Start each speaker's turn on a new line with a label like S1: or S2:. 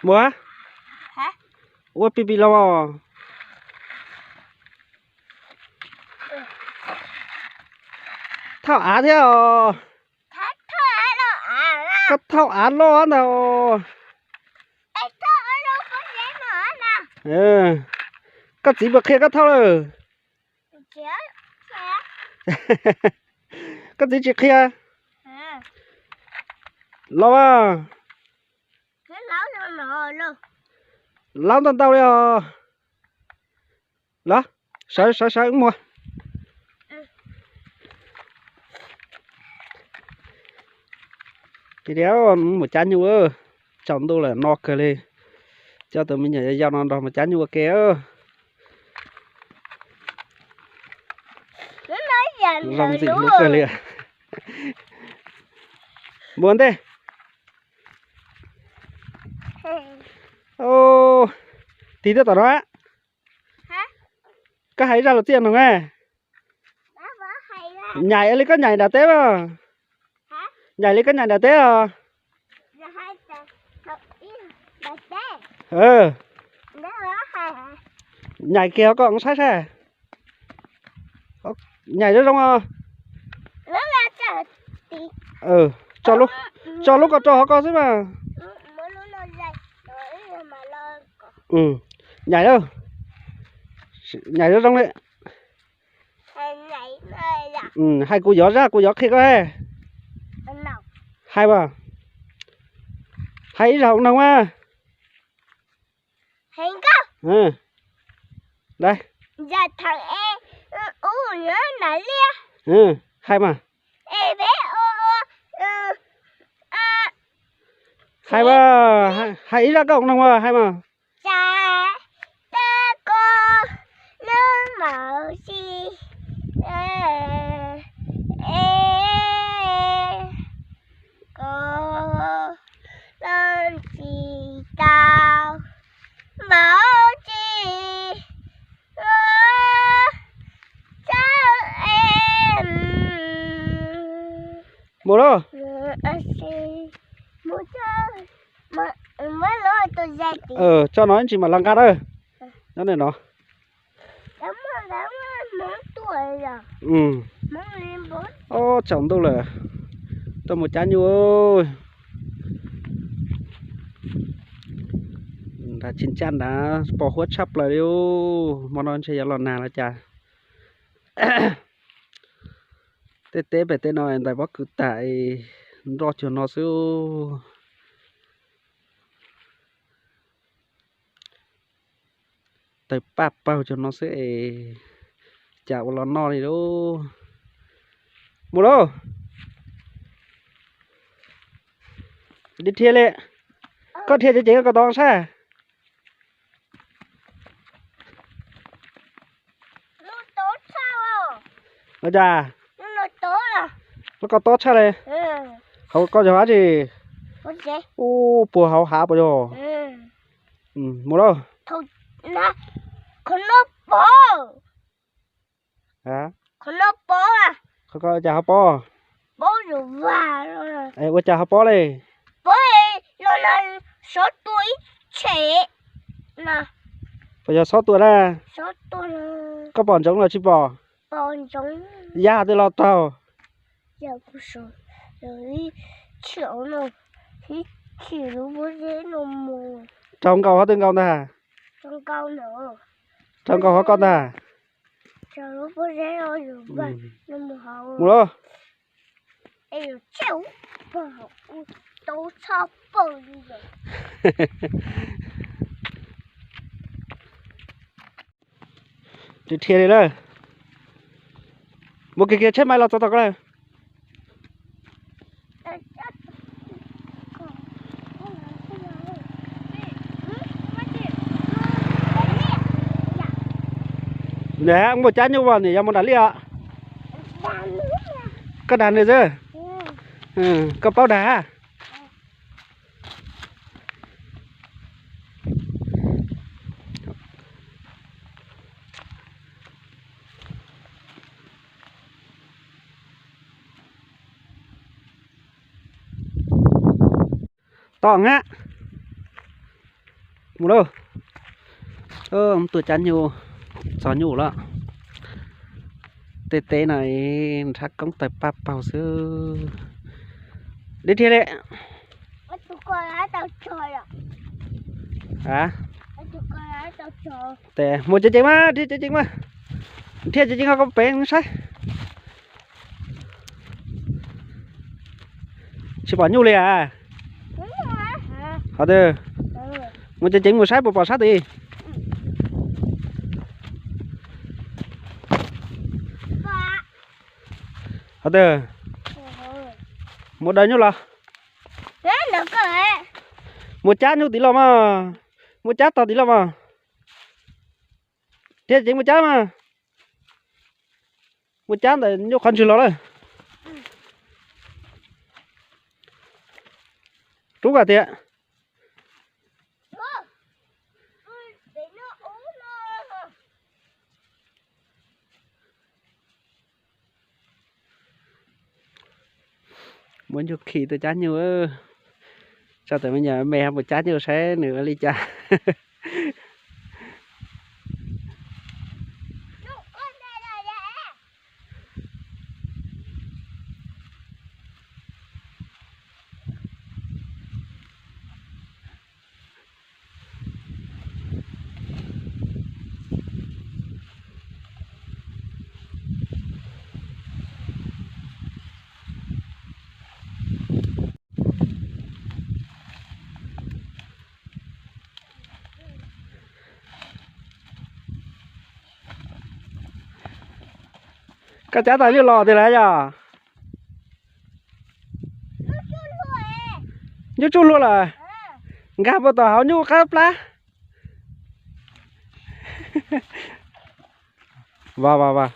S1: Mua?
S2: Hả?
S1: Ủa pipi lâu à? Thao á thế à?
S2: Thắt thở nó à ra.
S1: Có thao á lo nào?
S2: Ê thở nó có dễ nữa nè.
S1: Ừ. Có gì mà kia có thao rồi.
S2: Chết.
S1: Có gì chị kia?
S2: À.
S1: Lo à?
S2: Cái láo nó nở luôn.
S1: Lao tao tao đi à? Đó. Sợ cũng mua. Thì đéo một chán nhu ơ. Chồng tôi là nọ cơ lên. Cho tụi mình nhảy giao nó đó mà chán nhu kéo.
S2: Nó nói dần
S1: Rong gì
S2: luôn.
S1: nó cơ liền. Muốn thế? Ô. Tí nữa tao đó.
S2: Hả?
S1: Có thấy ra đầu tiên không nghe?
S2: Đó bỏ hay ra.
S1: Nhảy lên có nhảy đã té à?
S2: Hả?
S1: Nhảy lên có nhảy đã té à?
S2: Giờ hai ta thật yên bà té.
S1: Ừ.
S2: Đó bỏ hay hả?
S1: Nhảy kéo còn sai sai. Nhảy được không à?
S2: Nó là chờ tí.
S1: Ừ. Cho lúc có cho họ có chứ mà.
S2: Mới nó dậy rồi mà lo.
S1: Ừ. Nhảy đâu? Nhảy được không đấy?
S2: Hay nhảy này là
S1: Ừ. Hai cô gió ra cô gió kia có he.
S2: nào.
S1: Hai bà. Hay rồi không đâu à?
S2: Hình không?
S1: Ừ. Đây.
S2: Giờ thằng em nhớ nãy lia.
S1: Ừ. Hai mà.
S2: Ê bé
S1: Hai bà. Hãy ra cộng đâu mà. Hai mà.
S2: cha ta có nước màu gì có lên gì tao màu gì cho em
S1: Một đâu?
S2: mua chơi mới nói tôi ra tí.
S1: Cho nó chỉ mà lăng cát ơi. Đó này nó.
S2: Đúng bốn tuổi rồi.
S1: Ừ.
S2: Muốn lên 4.
S1: Ô chồng tôi là tôi một chán nhu ơi. Đã chín chăn đã bỏ huất chắp lại điêu. Món ăn chơi lòn nà là chả. Tế bể tế nói tại bác cứ tại rõ cho nó siêu. Tại bạp bao cho nó sẽ chả có lòn no gì đâu. Một đâu? Đi thiê lệ. Có thiê cho chế có đón xa.
S2: Nó tốt sao?
S1: Nó chà.
S2: Nó tốt à?
S1: Nó có tốt xa đây.
S2: Ừ.
S1: Không có gì hóa gì.
S2: Có gì?
S1: Ô bùa hào há bùa rồi.
S2: Ừ.
S1: Một đâu?
S2: Thôi nó con nó bò.
S1: Hả?
S2: Con nó bò à?
S1: Không có chả hấp bò.
S2: Bò rồi và rồi.
S1: Ê ôi chả hấp bò đây.
S2: Bò này nó là 6 tuổi trẻ. Nè.
S1: Bây giờ 6 tuổi ra.
S2: 6 tuổi.
S1: Có bọn giống là chim bò.
S2: Bọn giống.
S1: Dạ tôi lo tao.
S2: Giờ cũng sợ. Rồi chịu nó. Thì chịu bố dễ nó mù.
S1: Trong cầu hóa tương cầu ta.
S2: Trong câu nữa.
S1: Trong cầu hóa con ta.
S2: Chờ lúc bố dễ nó rồi vậy. Nó mù hậu.
S1: Một đâu?
S2: Ê rồi chéo. Bố hậu. Tố sao bố đi rồi.
S1: Đi thiê đi đây. Một cái kia chết mai lo cho tao cái này. Nè, ông một chán như vào thì một đàn lia ạ. Có đàn này chứ? Ừ, có bao đá. To ngã. mua đâu tôi chán nhiều gió nhủ đó tê tê này thắc công tập bắp bao xưa đi thiệt đấy
S2: tụi con đã tao chơi rồi
S1: à
S2: tụi con đã tao chơi
S1: tè mua chơi chơi mà đi chơi chơi mà thiệt chơi chơi không có bén sai chỉ bỏ nhủ liền à
S2: đúng rồi hả
S1: hả tư mua chơi chơi mua sai bỏ sát đi hả tư mua đây nhủ là
S2: thế được rồi
S1: mua chát nhủ tí lo mà mua chát tao tí lo mà thiệt chơi mua chát mà mua chát để nhủ khăn chịu lo đấy trú cả tiệt muốn chụp khỉ tôi chát nhiều ơ sao tới bây giờ mẹ một chát nhiều sẽ nữa ly cha cái chát tại như lò thì đấy nhở như chút luôn là gặp một tàu như cáp lá vào